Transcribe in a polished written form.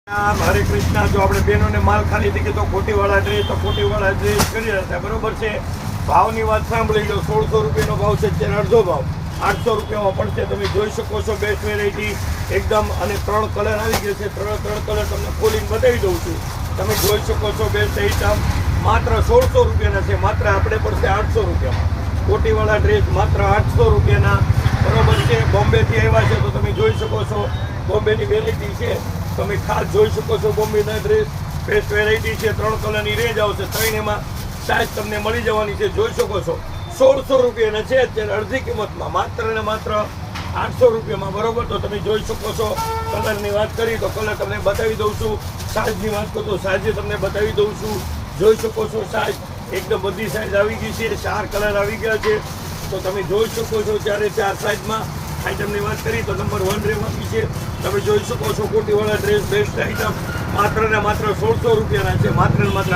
હરે કૃષ્ણ. જો આપણે બહેનોને માલ ખાલી થઈ ગયો તો કોટીવાળા ડ્રેસ કરી રહ્યા હતા, બરોબર છે. ભાવની વાત સાંભળી લો. 1600 રૂપિયાનો ભાવ છે, અત્યારે અડધો ભાવ 800 રૂપિયામાં પડશે. તમે જોઈ શકો છો બેસ્ટ વેરાયટી એકદમ. અને 3 કલર આવી ગયા છે. ત્રણ કલર તમને ખોલીને બતાવી દઉં છું. તમે જોઈ શકો છો બેસ્ટ આઈટમ માત્ર 1600 રૂપિયાના છે. માત્ર આપણે પડશે 800 રૂપિયામાં. કોટીવાળા ડ્રેસ માત્ર 800 રૂપિયાના, બરોબર છે. બોમ્બેથી આવ્યા છે તો તમે જોઈ શકો છો બોમ્બેની વેરાયટી છે. તમે ખાસ જોઈ શકો છો બોમ્બેના ડ્રેસ બેસ્ટ વેરાયટી છે. 3 કલરની રેન્જ આવશે. 3 એમાં સાઇઝ તમને મળી જવાની છે. જોઈ શકો છો 1600 રૂપિયાના છે અત્યારે અડધી કિંમતમાં, માત્ર ને માત્ર 800 રૂપિયામાં, બરોબર. તો તમે જોઈ શકો છો. કલરની વાત કરી તો કલર તમને બતાવી દઉં છું. સાઇઝની વાત કરું તો સાઇઝ તમને બતાવી દઉં છું. જોઈ શકો છો સાઇઝ એકદમ બધી સાઇઝ આવી ગઈ છે. 4 કલર આવી ગયા છે. તો તમે જોઈ શકો છો 4 સાઇઝમાં આઈટમની વાત કરી તો નંબર 1 રેવાની છે. તમે જોઈ શકો છો કોટીવાળા ડ્રેસ બેસ્ટ આઈટમ માત્ર ને માત્ર 1600 રૂપિયાના છે. માત્ર ને માત્ર